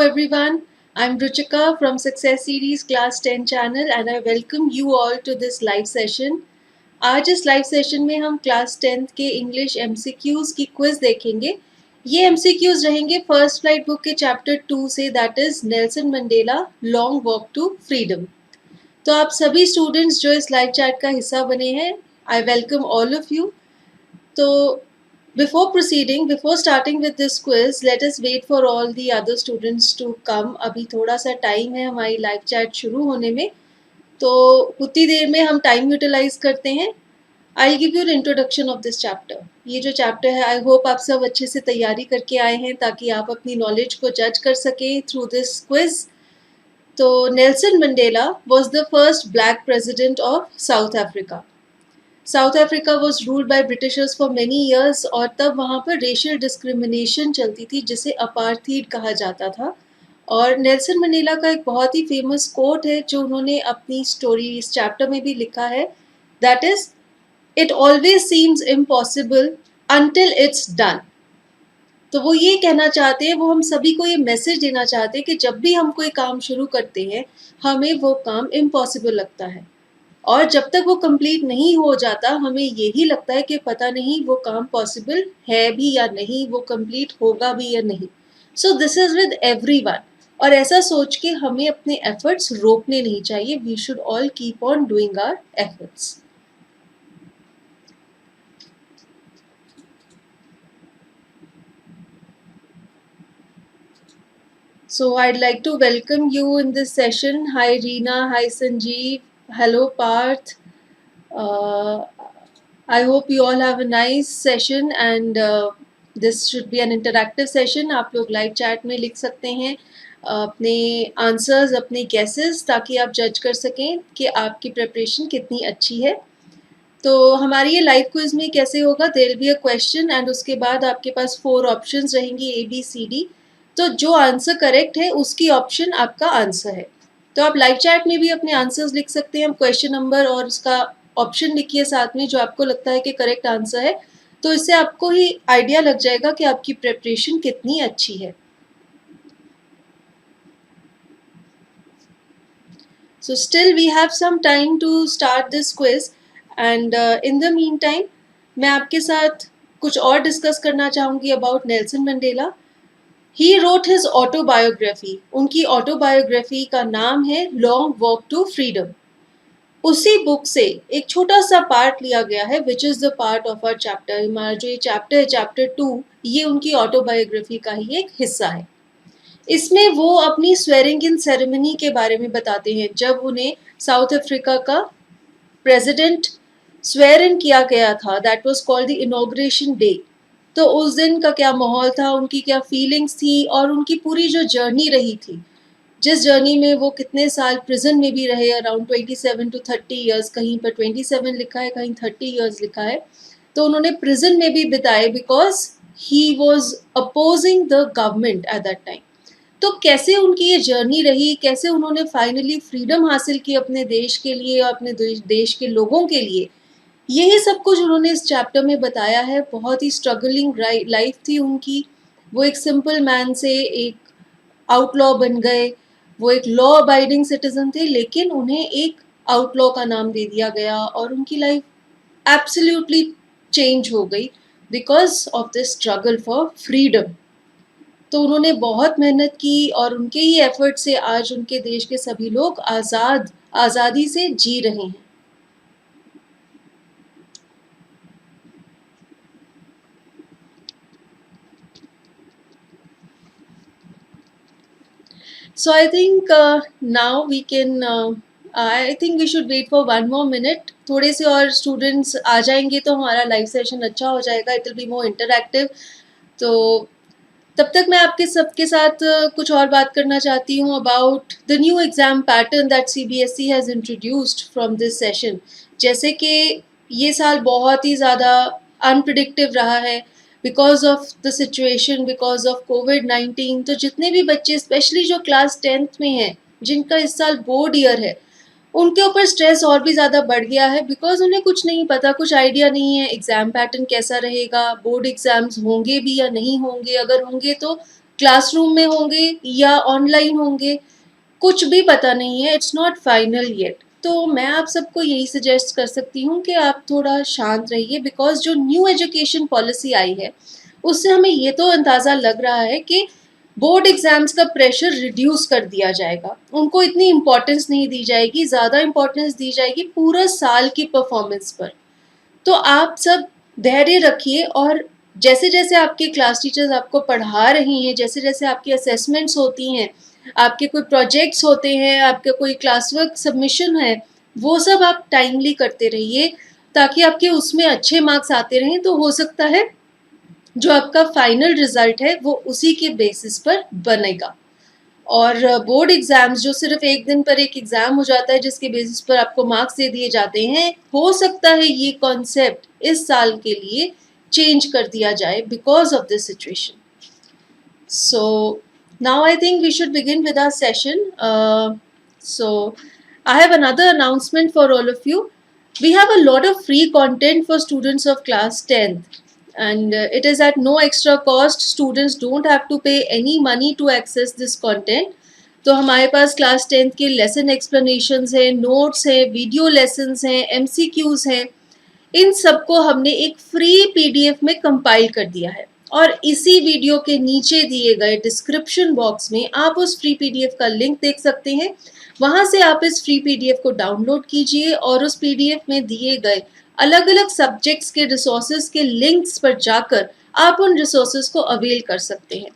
everyone. I'm Ruchika from Success Series Class 10 channel and I welcome you all to this live session. आज इस live session में हम class 10th के English MCQs की quiz देखेंगे. ये MCQs रहेंगे फर्स्ट फ्लाइट बुक के चैप्टर 2 से, that is Nelson Mandela long walk to freedom. तो आप सभी स्टूडेंट्स जो इस लाइव चैट का हिस्सा बने हैं, I welcome all of you. तो before starting with this quiz, let us wait for all the other students to come. अभी थोड़ा सा टाइम है हमारी लाइव चैट शुरू होने में, तो उतनी देर में हम टाइम यूटिलाइज करते हैं. I give you introduction of this chapter. ये जो चैप्टर है, आई होप आप सब अच्छे से तैयारी करके आए हैं ताकि आप अपनी नॉलेज को जज कर सकें थ्रू दिस क्विज. तो Nelson Mandela was the first black president of South Africa. South Africa was ruled by Britishers for many years और तब वहाँ पर रेशियल डिस्क्रिमिनेशन चलती थी जिसे अपार्थीड कहा जाता था. और नेल्सन मंडेला का एक बहुत ही फेमस कोट है जो उन्होंने अपनी स्टोरी इस चैप्टर में भी लिखा है, that is it always seems impossible until it's done. तो वो ये कहना चाहते हैं, वो हम सभी को ये मैसेज देना चाहते हैं कि जब भी हम कोई काम शुरू करते हैं हमें वो काम इम्पॉसिबल लगता है और जब तक वो कंप्लीट नहीं हो जाता हमें यही लगता है कि पता नहीं वो काम पॉसिबल है भी या नहीं, वो कंप्लीट होगा भी या नहीं. So this is with everyone. और ऐसा सोच के हमें अपने एफर्ट्स रोकने नहीं चाहिए. We should all keep on doing our efforts. So I'd like to welcome you in this session. Hi Reena, hi Sanjeev, hello Parth. I hope you all have a nice session and this should be an interactive session. आप लोग live chat में लिख सकते हैं अपने answers, अपने guesses, ताकि आप जज कर सकें कि आपकी प्रिपरेशन कितनी अच्छी है. तो हमारी ये लाइव क्विज में कैसे होगा, there will be a question and उसके बाद आपके पास 4 ऑप्शंस रहेंगी ABCD. तो जो आंसर करेक्ट है उसकी ऑप्शन आपका आंसर है. तो आप लाइव चैट में भी अपने आंसर्स लिख सकते हैं. क्वेश्चन नंबर और उसका ऑप्शन लिखिए साथ में जो आपको लगता है कि करेक्ट आंसर है. तो इससे आपको ही आइडिया लग जाएगा कि आपकी प्रिपरेशन कितनी अच्छी है. So still we have some time to start this quiz and in the meantime मैं आपके साथ कुछ और डिस्कस करना चाहूँगी about Nelson Mandela. He wrote his autobiography. उनकी ऑटोबायोग्राफी का नाम है लॉन्ग वॉक टू फ्रीडम. उसी बुक से एक छोटा सा पार्ट लिया गया है which is the part of our chapter. हमारा जो ये चैप्टर है चैप्टर 2, ये उनकी ऑटोबायोग्राफी का ही एक हिस्सा है. इसमें वो अपनी स्वेरिंग इन सेरेमनी के बारे में बताते हैं जब उन्हें साउथ अफ्रीका का प्रेसिडेंट स्वेर इन किया गया था. That was called the inauguration day. तो उस दिन का क्या माहौल था, उनकी क्या फीलिंग्स थी और उनकी पूरी जो जर्नी रही थी, जिस जर्नी में वो कितने साल प्रिजन में भी रहे, अराउंड 27 to 30 ईयर्स. कहीं पर 27 लिखा है, कहीं 30 ईयर्स लिखा है. तो उन्होंने प्रिजन में भी बिताए because he was opposing the government at that time. तो कैसे उनकी ये जर्नी रही, कैसे उन्होंने फाइनली फ्रीडम हासिल की अपने देश के लिए और अपने देश के लोगों के लिए, यही सब कुछ उन्होंने इस चैप्टर में बताया है. बहुत ही स्ट्रगलिंग लाइफ थी उनकी. वो एक सिंपल मैन से एक आउटलॉ बन गए. वो एक लॉ अबाइडिंग सिटीजन थे लेकिन उन्हें एक आउटलॉ का नाम दे दिया गया और उनकी लाइफ एब्सोल्युटली चेंज हो गई because of the struggle for freedom. तो उन्होंने बहुत मेहनत की और उनके ही एफर्ट से आज उनके देश के सभी लोग आज़ादी से जी रहे हैं. So I think now we can I think we should wait for 1 more minute. थोड़े से और स्टूडेंट्स आ जाएंगे तो हमारा लाइव सेशन अच्छा हो जाएगा. It will be more interactive. तो तब तक मैं आपके सबके साथ कुछ और बात करना चाहती हूँ about the new exam pattern that CBSE has introduced from this session. जैसे कि ये साल बहुत ही ज़्यादा अनप्रिडिक्टिव रहा है because of the situation, because of COVID-19. तो जितने भी बच्चे स्पेशली जो क्लास 10th में हैं, जिनका इस साल बोर्ड ईयर है, उनके ऊपर स्ट्रेस और भी ज़्यादा बढ़ गया है बिकॉज उन्हें कुछ नहीं पता, कुछ आइडिया नहीं है एग्ज़ाम पैटर्न कैसा रहेगा, बोर्ड एग्ज़ाम्स होंगे भी या नहीं होंगे, अगर होंगे तो क्लासरूम में होंगे या ऑनलाइन होंगे, कुछ भी पता नहीं है, इट्स नॉट फाइनल येट। तो मैं आप सबको यही सजेस्ट कर सकती हूँ कि आप थोड़ा शांत रहिए, बिकॉज जो न्यू एजुकेशन पॉलिसी आई है उससे हमें ये तो अंदाज़ा लग रहा है कि बोर्ड एग्जाम्स का प्रेशर रिड्यूस कर दिया जाएगा, उनको इतनी इम्पोर्टेंस नहीं दी जाएगी, ज़्यादा इम्पोर्टेंस दी जाएगी पूरा साल की परफॉर्मेंस पर। तो आप सब धैर्य रखिए, और जैसे जैसे आपके क्लास टीचर्स आपको पढ़ा रही हैं, जैसे जैसे आपकी असेसमेंट्स होती हैं, आपके कोई प्रोजेक्ट्स होते हैं, आपका कोई क्लास वर्क सबमिशन है, वो सब आप टाइमली करते रहिए ताकि आपके उसमें अच्छे मार्क्स आते रहें। तो हो सकता है जो आपका फाइनल रिजल्ट है वो उसी के बेसिस पर बनेगा। और बोर्ड एग्जाम्स जो सिर्फ एक दिन पर एक एग्जाम हो जाता है जिसके बेसिस पर आपको मार्क्स दे दिए जाते हैं, हो सकता है ये कॉन्सेप्ट इस साल के लिए चेंज कर दिया जाए because of this situation. So now I think we should begin with our session. So I have another announcement for all of you. We have a lot of free content for students of class 10th, and it is at no extra cost. Students don't have to pay any money to access this content. तो हमारे पास class 10th के lesson explanations हैं, notes हैं, video lessons हैं, MCQs हैं, इन सबको हमने एक फ्री पीडीएफ में कंपाइल कर दिया है, और इसी वीडियो के नीचे दिए गए डिस्क्रिप्शन बॉक्स में आप उस फ्री पीडीएफ का लिंक देख सकते हैं। वहां से आप इस फ्री पीडीएफ को डाउनलोड कीजिए और उस पीडीएफ में दिए गए अलग अलग सब्जेक्ट्स के रिसोर्सेज के लिंक्स पर जाकर आप उन रिसोर्सेज को अवेल कर सकते हैं।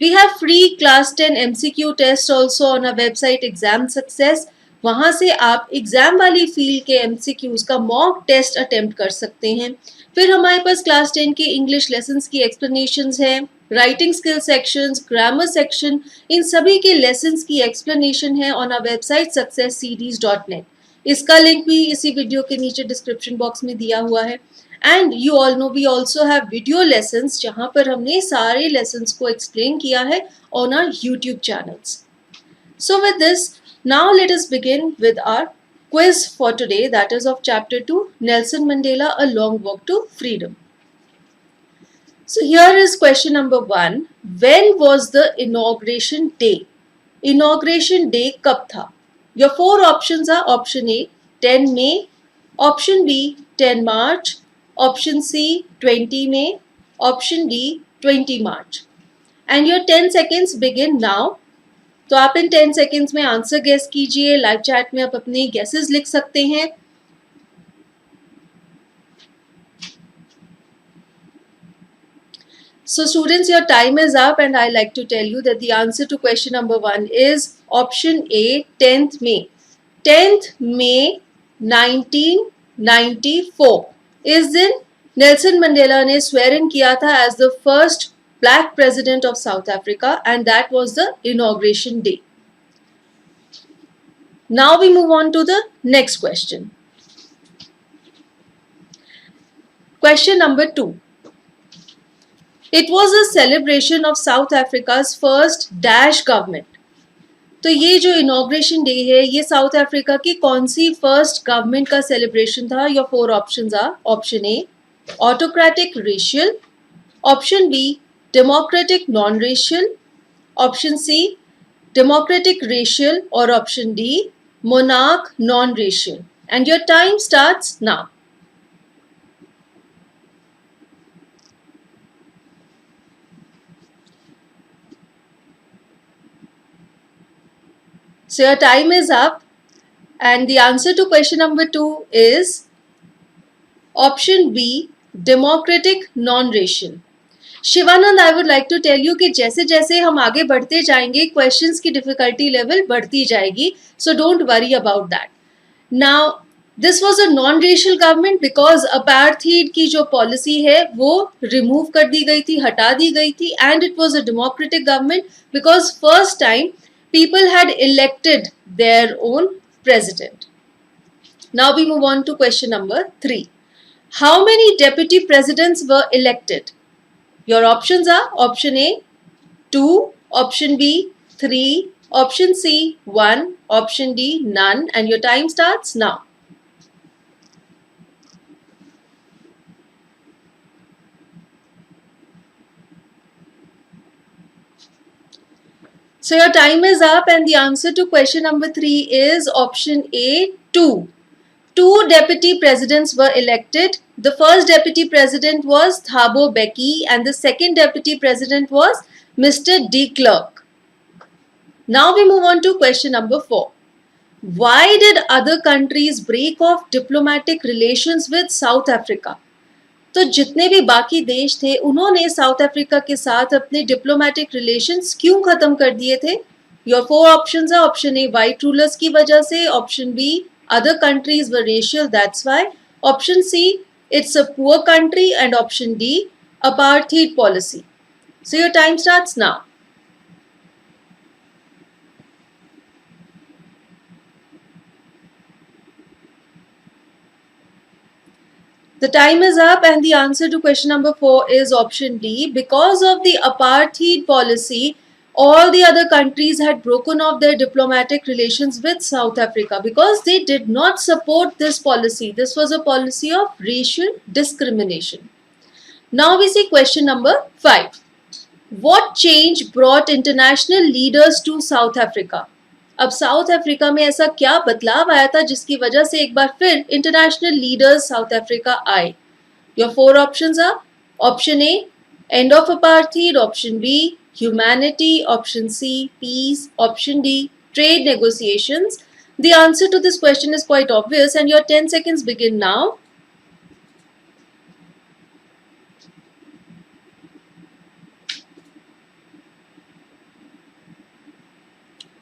We have free class 10 MCQ test also on our website Exam Success. वहाँ से आप एग्जाम वाली फील्ड के MCQs का मॉक टेस्ट अटेम्प्ट कर सकते हैं। फिर हमारे पास क्लास 10 के इंग्लिश लेसन्स की एक्सप्लेनेशंस हैं, writing skill sections, grammar section, इन सभी के लेसन्स की एक्सप्लेनेशन है ऑन आवर वेबसाइट successseries.net। इसका लिंक भी इसी वीडियो के नीचे डिस्क्रिप्शन बॉक्स में दिया हुआ है। And you all know we also have video lessons जहाँ पर हमने सारे लेसन्स को एक्सप्लेन किया है on our YouTube channels. So with this, now let us begin with our quiz for today, that is of chapter 2, Nelson Mandela, A Long Walk to Freedom. So here is question number 1. When was the inauguration day? Inauguration day कब था? Your four options are option A 10 May, option B 10 March, option C 20 May, option D 20 March. And your 10 seconds begin now. तो आप इन 10 seconds में answer guess कीजिए। Live chat में आप अपने guesses लिख सकते हैं। So students, your time is up and I like to tell you that the answer to question number 1 is option A 10th May. 10th May 1994 इस दिन नेल्सन मंडेला ने स्वेर इन किया था as the first black president of South Africa and that was the inauguration day. Now we move on to the next question. Question number 2. It was a celebration of South Africa's first dash government. तो ये जो inauguration day है ये south Africa की कौन सी first government का celebration था? Your four options are option A autocratic racial, option B democratic non racial, option C democratic racial, और option D monarch non-racial. And your time starts now. So your time is up and the answer to question number 2 is option B democratic non-racial. Shivanand, I would like to tell you कि जैसे जैसे हम आगे बढ़ते जाएंगे questions की difficulty level बढ़ती जाएगी, so don't worry about that. Now this was a non racial government because apartheid की जो पॉलिसी है वो रिमूव कर दी गई थी, हटा दी गई थी, and it was a democratic government because first time people had elected their own president. Now we move on to question number 3. How many deputy presidents were elected? Your options are option A 2, option B 3, option C 1, option D none, and your time starts now. So your time is up and the answer to question number 3 is option A, 2. Two deputy presidents were elected. The first deputy president was Thabo Mbeki and the second deputy president was Mr. De Klerk. Now we move on to question number 4. Why did other countries break off diplomatic relations with South Africa? तो जितने भी बाकी देश थे उन्होंने south Africa के साथ अपने डिप्लोमेटिक रिलेशंस क्यों खत्म कर दिए थे? Your four options are option A white rulers की वजह से, option B other countries were racial that's why, option see it's a poor country and option D apartheid policy. So your time starts now. The time is up and the answer to question number 4 is option D. Because of the apartheid policy, all the other countries had broken off their diplomatic relations with South Africa because they did not support this policy. This was a policy of racial discrimination. Now we see question number 5. What change brought international leaders to South Africa? अब south Africa में ऐसा क्या बदलाव आया था जिसकी वजह से एक बार फिर इंटरनेशनल लीडर्स साउथ अफ्रीका आए? Your four options are option A end of apartheid, option B humanity, option C peace, option D trade negotiations. The answer to this question is quite obvious and your 10 seconds begin now.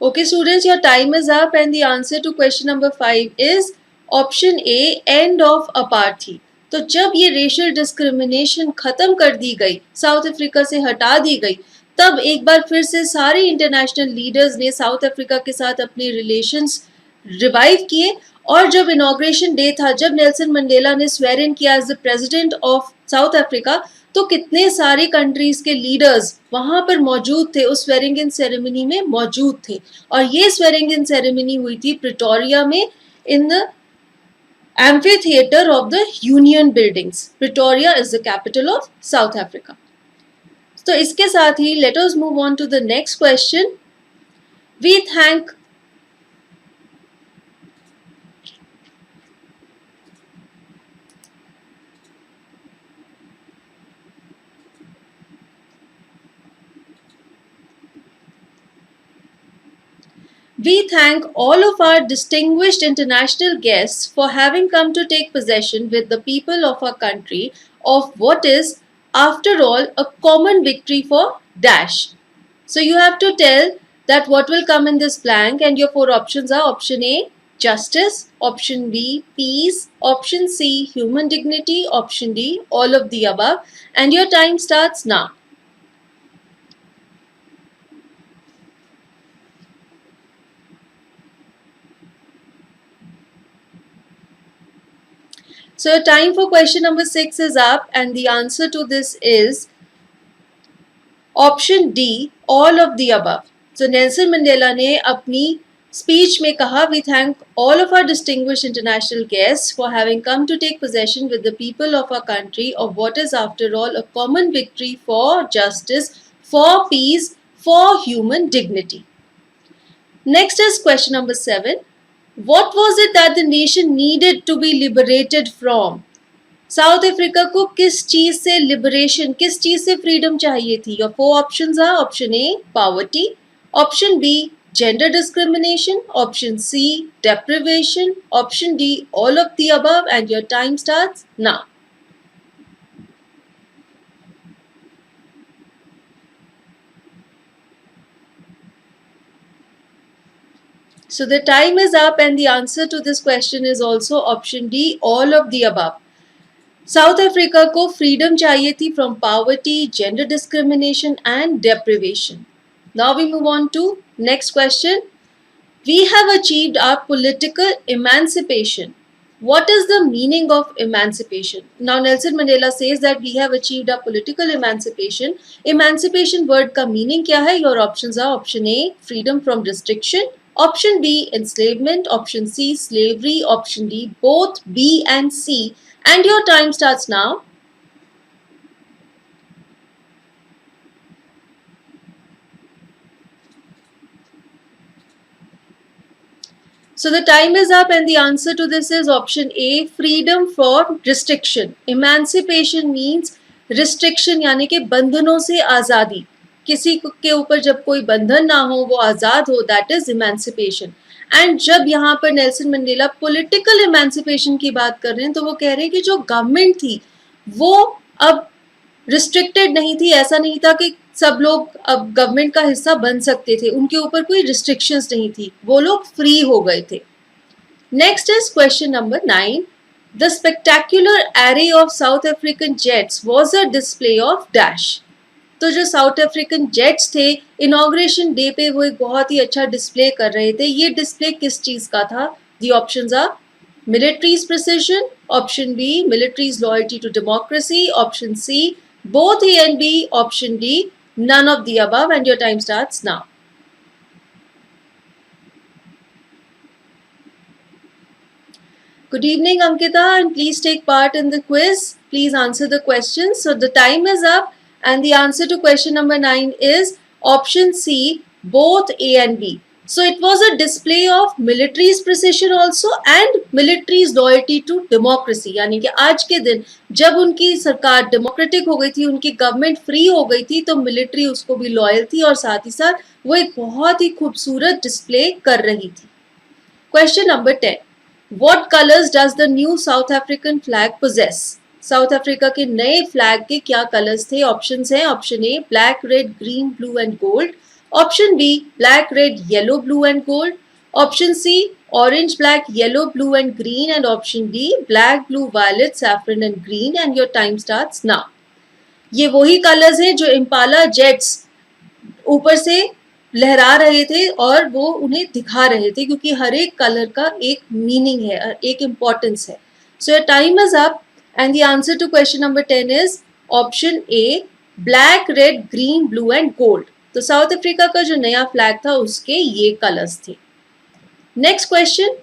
Okay students, your time is up and the answer to question number 5 is option A, end of apartheid. तो जब ये racial discrimination खत्म कर दी गई, south Africa से हटा दी गई, तब एक बार फिर से सारे इंटरनेशनल लीडर्स ने साउथ अफ्रीका के साथ अपने रिलेशंस रिवाइव किए. और जब इनॉग्रेशन डे था, जब नेल्सन मंडेला ने स्वेर इन किया as the president of South Africa, तो कितने सारे कंट्रीज के लीडर्स वहां पर मौजूद थे, उस स्वेरिंग इन सेरेमनी में मौजूद थे. और ये स्वेरिंग इन सेरेमनी हुई थी प्रिटोरिया में, in the amphitheater of the Union Buildings. Pretoria is the capital of South Africa. तो इसके साथ ही let us move on to the next question. We thank We thank all of our distinguished international guests for having come to take possession with the people of our country of what is, after all, a common victory for dash. So you have to tell that what will come in this blank, and your four options are option A, justice, option B, peace, option C, human dignity, option D, all of the above, and your time starts now. So time for question number 6 is up and the answer to this is option D, all of the above. So Nelson Mandela ने अपनी speech में कहा, we thank all of our distinguished international guests for having come to take possession with the people of our country of what is after all a common victory for justice, for peace, for human dignity. Next is question number 7. What was it that the nation needed to be liberated from? South Africa को किस चीज से liberation, किस चीज से freedom चाहिए थी? Your four options are option A poverty, option B gender discrimination, option C deprivation, option D all of the above and your time starts now. So the time is up and the answer to this question is also option D, all of the above. South Africa को freedom चाहिए थी from poverty, gender discrimination and deprivation. Now we move on to next question. We have achieved our political emancipation. What is the meaning of emancipation? Now Nelson Mandela says that we have achieved our political emancipation. Emancipation word का meaning क्या है? Your options are option A, freedom from restriction, option B, enslavement, option C, slavery, option D, both B and C. And your time starts now. So the time is up and the answer to this is option A, freedom from restriction. Emancipation means restriction यानी कि बंधनों से आज़ादी, किसी के ऊपर जब कोई बंधन ना हो, वो आज़ाद हो, that is emancipation. एंड जब यहाँ पर नेल्सन मंडेला पॉलिटिकल इमेंसिपेशन की बात कर रहे हैं तो वो कह रहे हैं कि जो गवर्नमेंट थी वो अब रिस्ट्रिक्टेड नहीं थी, ऐसा नहीं था कि सब लोग अब गवर्नमेंट का हिस्सा बन सकते थे, उनके ऊपर कोई रिस्ट्रिक्शंस नहीं थी, वो लोग फ्री हो गए थे. Next is question number 9. The spectacular array of south African jets was a display of dash. तो जो साउथ अफ्रीकन जेट्स थे इनॉग्रेशन डे पे वो एक बहुत ही अच्छा डिस्प्ले कर रहे थे. ये डिस्प्ले किस चीज का था? The options are military's precision, option B military's loyalty to democracy, option C both A and B, option D none of the above, and your time starts now. Good evening Ankita, and please take part in the quiz. Please answer the questions. So the time is up and the answer to question number 9 is option C both A and B. So it was a display of military's precision also and military's loyalty to democracy. यानी कि आज के दिन जब उनकी सरकार democratic हो गई थी, उनकी गवर्नमेंट फ्री हो गई थी, तो मिलिट्री उसको भी लॉयल थी और साथ ही साथ वो एक बहुत ही खूबसूरत डिस्प्ले कर रही थी. Question number 10. What colors does the new South African flag possess? South Africa के नए फ्लैग के क्या कलर्स थे? ऑप्शंस हैं. Option A black, red, green, blue and gold. Option B black, red, yellow, blue and gold. Option C orange, black, yellow, blue and green, and option D black, blue, violet, saffron and green, and your time starts now. ये वही colours हैं जो Impala jets ऊपर से लहरा रहे थे और वो उन्हें दिखा रहे थे, क्योंकि हर एक कलर का एक मीनिंग है, एक इम्पोर्टेंस है. So your time is up and the answer to question number 10 is option A black, red, green, blue and gold. तो साउथ अफ्रीका का जो नया फ्लैग था उसके ये कलर्स थे. Next question.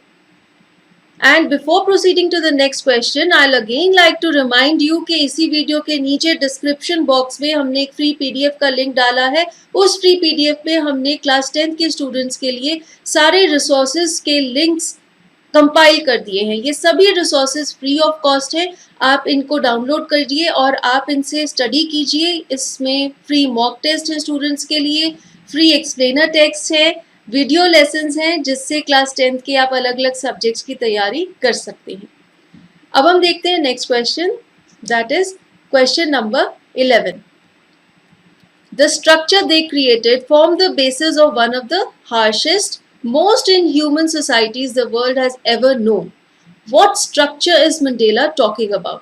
And before proceeding to the next question I will again like to remind you कि इसी वीडियो के नीचे डिस्क्रिप्शन बॉक्स में हमने एक फ्री पीडीएफ का लिंक डाला है. उस फ्री पीडीएफ में हमने क्लास 10th के स्टूडेंट्स के लिए सारे रिसोर्सेज के लिंक्स कंपाइल कर दिए हैं. ये सभी रिसोर्सेज फ्री ऑफ कॉस्ट है. आप इनको डाउनलोड करिए और आप इनसे स्टडी कीजिए. इसमें फ्री मॉक टेस्ट है स्टूडेंट्स के लिए, फ्री एक्सप्लेनर टेक्स्ट है, वीडियो लेसन्स हैं जिससे क्लास 10th के आप अलग अलग सब्जेक्ट्स की तैयारी कर सकते हैं. अब हम देखते हैं next question, that is question number 11. The structure they created formed the basis of one of the harshest, most inhuman societies the world has ever known. What structure is Mandela talking about?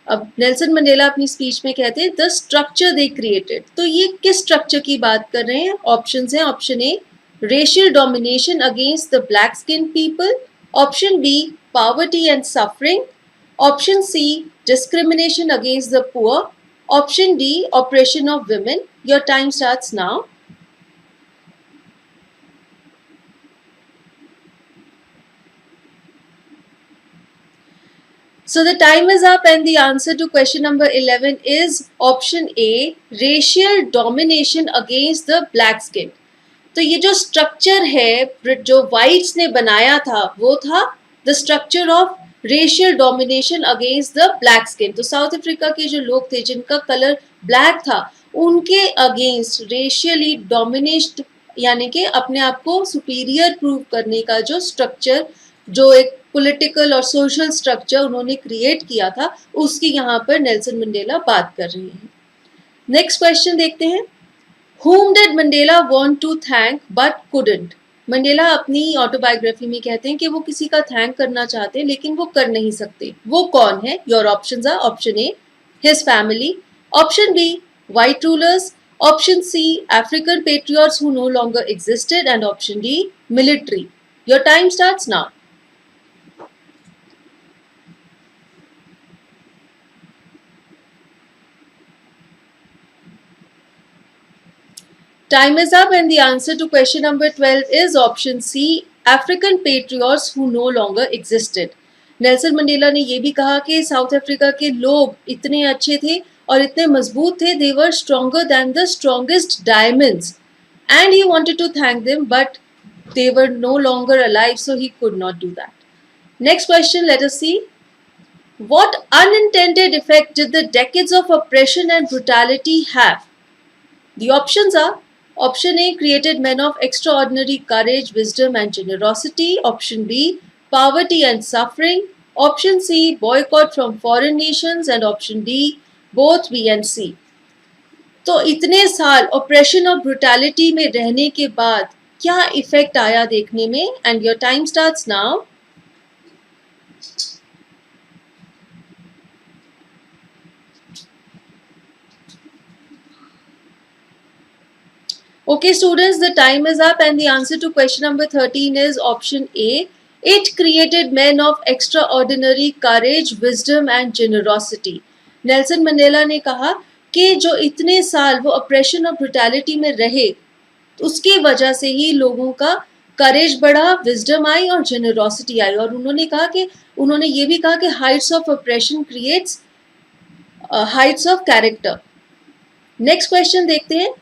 अब Nelson Mandela अपनी speech में कहते हैं the structure they created. तो ये किस structure की बात कर रहे हैं? ऑप्शंस हैं. Option A racial domination against the black skin people. Option B poverty and suffering. Option C discrimination against the poor. Option D oppression of women. Your time starts now. So the time is up and the answer to question number 11 is option A racial domination against the black skin. तो ये जो structure है जो whites ने बनाया था वो था the structure of racial domination against the black skin. तो साउथ अफ्रीका के जो लोग थे जिनका कलर ब्लैक था उनके अगेंस्ट रेशियली डोमिनेट यानी कि अपने आप को सुपीरियर प्रूव करने का जो स्ट्रक्चर, जो एक पॉलिटिकल और सोशल स्ट्रक्चर उन्होंने क्रिएट किया था, उसकी यहाँ पर नेल्सन मंडेला बात कर रहे हैं. नेक्स्ट क्वेश्चन देखते हैं. Whom did Mandela want to thank but couldn't? Mandela अपनी ऑटोबायोग्राफी में कहते हैं कि वो किसी का थैंक करना चाहते हैं लेकिन वो कर नहीं सकते. वो कौन है? Your options are option A his family, option B white rulers, option C African patriots who no longer existed, and option D military. Your time starts now. Time is up and the answer to question number 12 is option C African patriots who no longer existed. Nelson Mandela ने ये भी कहा कि south Africa के लोग इतने अच्छे थे और इतने मजबूत थे, they were stronger than the strongest diamonds, and he wanted to thank them but they were no longer alive, so he could not do that. Next question, let us see. What unintended effect did the decades of oppression and brutality have? The options are: option A, created men of extraordinary courage, wisdom, and generosity. Option B, poverty and suffering. Option C, boycott from foreign nations. And option D, both B and C. तो इतने साल operation और brutality में रहने के बाद क्या effect आया देखने में? And your time starts now. Okay, students, the time is up and the answer to question number 13 is option A. It created men of extraordinary courage, wisdom and generosity. Nelson Mandela ने कहा कि जो इतने साल वो operation और brutality में रहे, उसकी वजह से ही लोगों का करेज बढ़ा, विजडम आई और जेनरोसिटी आई. और उन्होंने ये भी कहा कि Heights of operation creates Heights of character. Next question देखते हैं.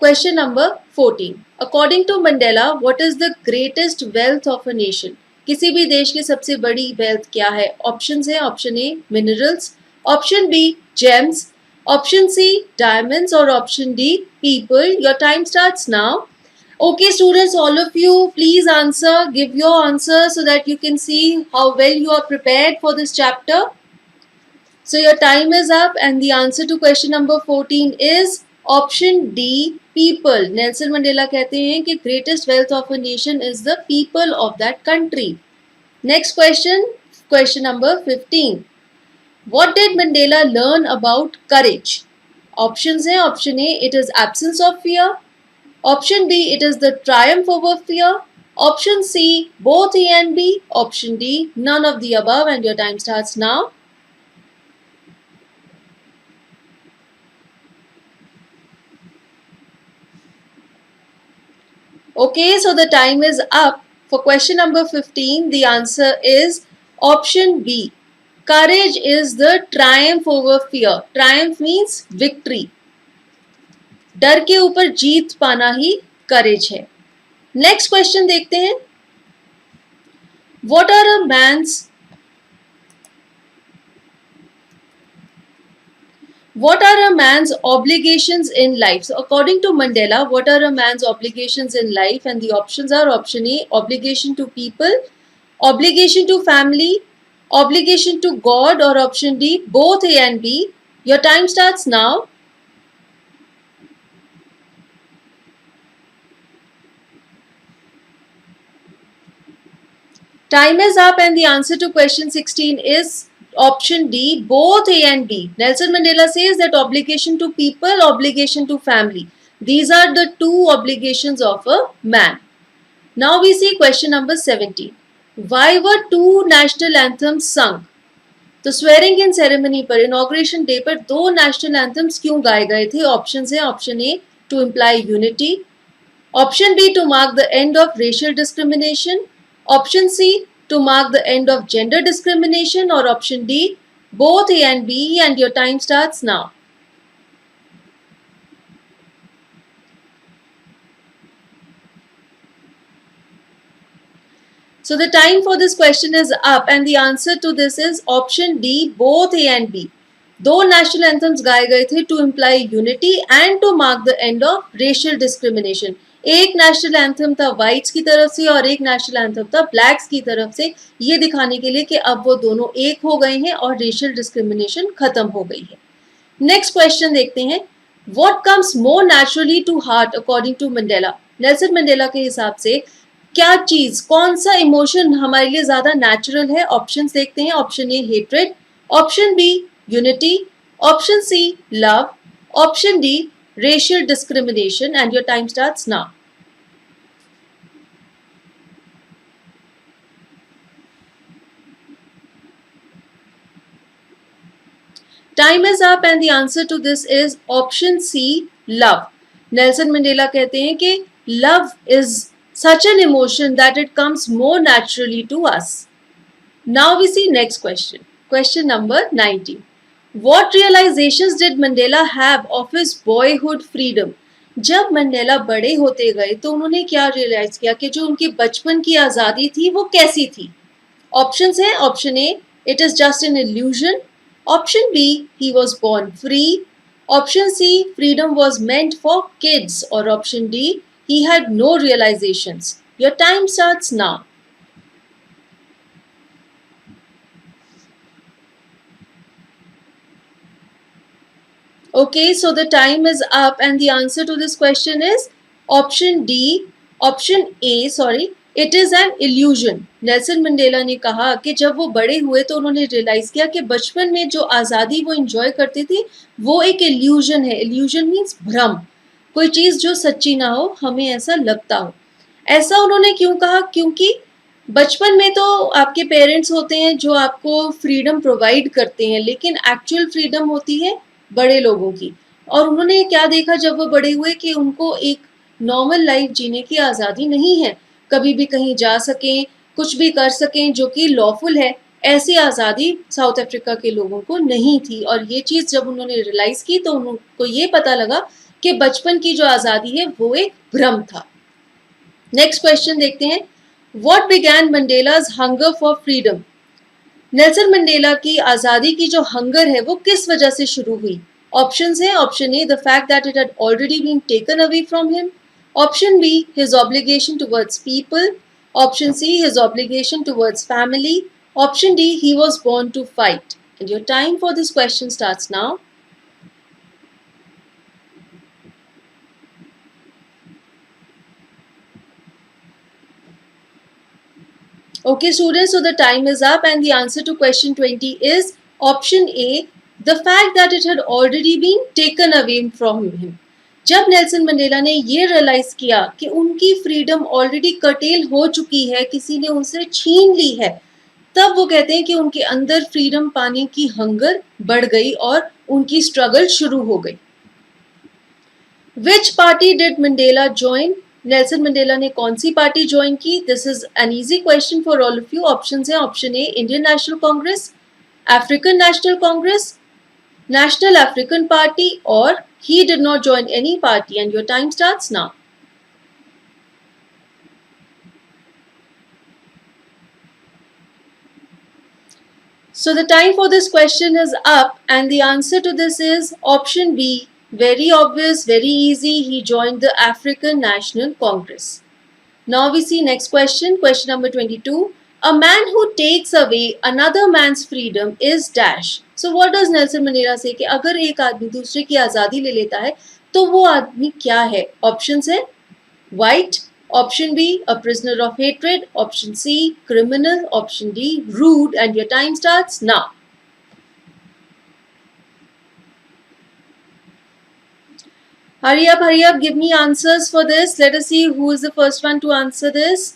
Question number 14. According to Mandela, what is the greatest wealth of a nation? किसी भी देश की सबसे बड़ी wealth क्या है? Options है. Option A, minerals. Option B, gems. Option C, diamonds. Or option D, people. Your time starts now. Okay, students, all of you, please answer. Give your answer so that you can see how well you are prepared for this chapter. So your time is up and the answer to question number 14 is option D, people. Nelson Mandela कहते हैं कि greatest wealth of a nation is the people of that country. Next question, question number 15. What did Mandela learn about courage? Options है. Option A, it is absence of fear. Option B, it is the triumph over fear. Option C, both A and B. Option D, none of the above. And your time starts now. Okay, so the time is up. For question number 15, the answer is option B. Courage is the triumph over fear. Triumph means victory. डर के ऊपर जीत पाना ही courage है. Next question देखते हैं. What are a man's obligations in life? So according to Mandela, what are a man's obligations in life? And the options are: option A, obligation to people, obligation to family, obligation to God, or option D, both A and B. Your time starts now. Time is up and the answer to question 16 is option D, both A and B. Nelson Mandela says that obligation to people, obligation to family. These are the two obligations of a man. Now we see question number 17. Why were two national anthems sung? तो swearing in ceremony पर, inauguration day पर दो national anthems क्यों गाए गए थे? Options हैं. Option A, to imply unity. Option B, to mark the end of racial discrimination. Option C, to mark the end of gender discrimination. Or option D, both A and B. And your time starts now. So the time for this question is up and the answer to this is option D, both A and B. दो national anthems गाए गए थे to imply unity and to mark the end of racial discrimination. एक national anthem था whites की तरफ से और एक नेशनल एंथम था ब्लैक्स की तरफ से, ये दिखाने के लिए कि अब वो दोनों एक हो गए हैं और रेशियल डिस्क्रिमिनेशन खत्म हो गई है. नेक्स्ट क्वेश्चन देखते हैं. What comes more naturally to heart according to Mandela? Nelson Mandela के हिसाब से क्या चीज, कौन सा इमोशन हमारे लिए ज्यादा नेचुरल है? ऑप्शंस देखते हैं. Option A, hatred. Option B, unity. Option C, love. Option D, racial discrimination. And your time starts now. Time is up and the answer to this is option C, love. Nelson Mandela कहते हैं कि love is such an emotion that it comes more naturally to us. Now we see next question. Question number 19. What realizations did Mandela have of his boyhood freedom? जब Mandela बड़े होते गए तो उन्होंने क्या रियलाइज किया कि जो उनकी बचपन की आज़ादी थी वो कैसी थी। ऑप्शंस हैं, option A, it is just an illusion, option B, he was born free, option C, freedom was meant for kids, और option D, he had no realizations. Your time starts now. Okay, so the time is up and the answer to this question is option D, option A, sorry, it is an illusion. Nelson Mandela ने कहा कि जब वो बड़े हुए तो उन्होंने realise किया कि बचपन में जो आज़ादी वो इंजॉय करते थे वो एक इल्यूजन है। इल्यूजन मीन्स भ्रम, कोई चीज़ जो सच्ची ना हो, हमें ऐसा लगता हो। ऐसा उन्होंने क्यों कहा? क्योंकि बचपन में तो आपके पेरेंट्स होते हैं जो आपको फ्रीडम प्रोवाइड करते हैं, लेकिन एक्चुअल फ्रीडम होती है बड़े लोगों की। और उन्होंने क्या देखा जब वो बड़े हुए कि उनको एक नॉर्मल लाइफ जीने की आज़ादी नहीं है, कभी भी कहीं जा सकें, कुछ भी कर सकें जो कि लॉफुल है, ऐसी आज़ादी साउथ अफ्रीका के लोगों को नहीं थी। और ये चीज़ जब उन्होंने रियलाइज़ की तो उनको ये पता लगा कि बचपन की जो आज़ादी है वो एक भ्रम था। नेक्स्ट क्वेश्चन देखते हैं, what began Mandela's hunger for freedom? Nelson Mandela की आज़ादी की जो हंगर है वो किस वजह से शुरू हुई? ऑप्शंस हैं, option A, the fact that it had already been taken away from him, option B, his obligation towards people, option C, his obligation towards family, option D, he was born to fight. And your time for this question starts now. Okay, students, so the time is up and the answer to question 20 is option A, the fact that it had already been taken away from him. जब Nelson Mandela ने ये realise किया कि उनकी freedom already cartel हो चुकी है, किसी ने उनसे छीन ली है, तब वो कहते हैं कि उनके अंदर फ्रीडम पाने की हंगर बढ़ गई और उनकी स्ट्रगल शुरू हो गई। Which party did Mandela join? Nelson Mandela ने कौन सी पार्टी ज्वाइन की? This is an easy question for all of you. Option है, option A, Indian national congress, African national congress, national African party, और he did not join any party. And your time starts now. So the time for this question is up and the answer to this is option B. Very obvious, very easy. He joined the African National Congress. Now we see next question, question number 22. A man who takes away another man's freedom is dash. So what does Nelson Mandela say कि अगर एक आदमी दूसरे की आज़ादी ले लेता है तो वो आदमी क्या है? Options है white, option B, a prisoner of hatred, option C, criminal, option D, rude. And your time starts now. Hurry up, give me answers for this. Let us see who is the first one to answer this.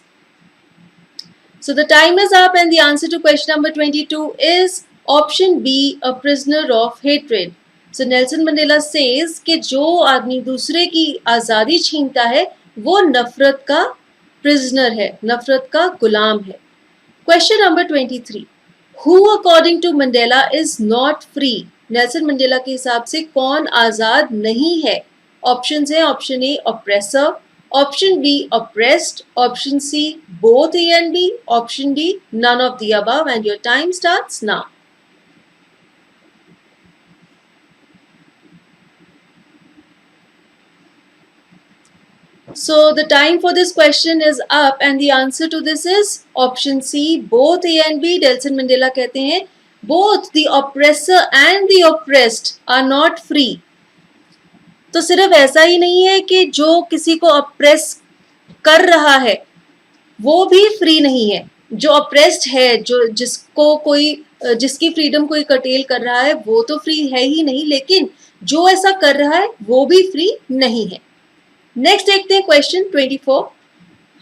So the time is up and the answer to question number 22 is option B, a prisoner of hatred. So Nelson Mandela says कि जो आदमी दूसरे की आज़ादी छीनता है वो नफरत का prisoner है, नफरत का गुलाम है। Question number 23. Who according to Mandela is not free? Nelson Mandela के हिसाब से कौन आज़ाद नहीं है? ऑप्शंस हैं, option A, oppressor, option B, oppressed, option C, both A and B, option D, none of the above. And your time starts now. So the time for this question is up and the answer to this is option C, both A and B. Nelson Mandela कहते हैं both the oppressor and the oppressed are not free. तो सिर्फ ऐसा ही नहीं है कि जो किसी को अप्रेस कर रहा है वो भी फ्री नहीं है, जो अप्रेस्ड है, जो जिसको कोई जिसकी फ्रीडम कोई कर्टेल कर रहा है वो तो फ्री है ही नहीं, लेकिन जो ऐसा कर रहा है वो भी फ्री नहीं है। नेक्स्ट देखते हैं question 24.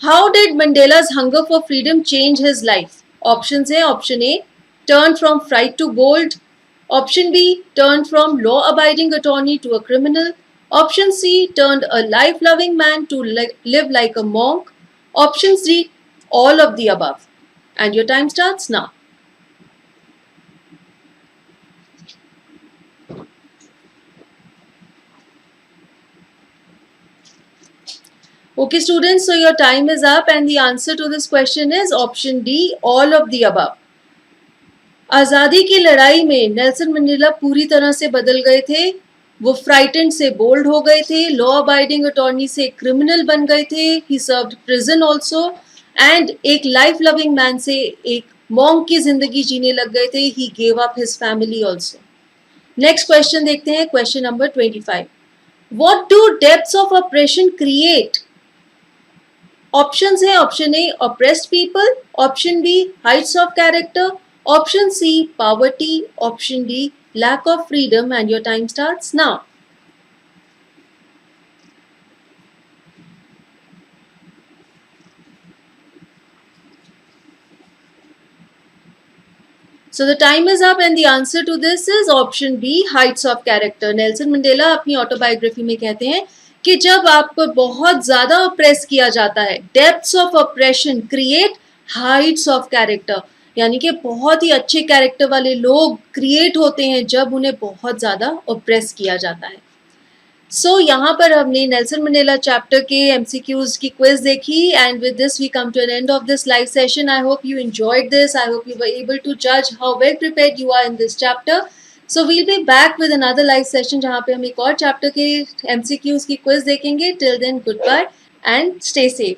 How did Mandela's hunger for freedom change his life? Option है, option A, turn from fright to bold, option B, turn from law abiding attorney to a criminal, option C, turned a life loving man to live like a monk, option C, all of the above. And your time starts now. Okay students, so your time is up and the answer to this question is option D, all of the above. आज़ादी की लड़ाई में Nelson Mandela पूरी तरह से बदल गए थे. वो फ्राइटेंड से बोल्ड हो गए थे, लॉ अबाइडिंग अटॉर्नी से क्रिमिनल बन गए थे, he served prison also, and एक लाइफ लविंग मैन से एक मॉन्क की जिंदगी जीने लग गए थे. He gave up his family also. Next question देखते हैं, question number 25. What do depths of oppression create? Options है, option A oppressed people, option B heights of character, option C poverty, option D lack of freedom. And your time starts now. So the time is up and the answer to this is option B, heights of character. Nelson Mandela अपनी autobiography में कहते हैं कि जब आपको बहुत ज्यादा oppress किया जाता है, depths of operation create Heights of character, यानी कि बहुत ही अच्छे कैरेक्टर वाले लोग क्रिएट होते हैं जब उन्हें बहुत ज़्यादा ऑप्रेस किया जाता है. सो यहाँ पर हमने नेल्सन मंडेला चैप्टर के MCQs की क्विज देखी, and with this we come to an end of this live session. I hope you enjoyed this. I hope you were able to जज how well prepared you are in this chapter. So we'll be back with another live session जहाँ पे हम एक और chapter के MCQs की quiz देखेंगे. Till then goodbye and stay safe.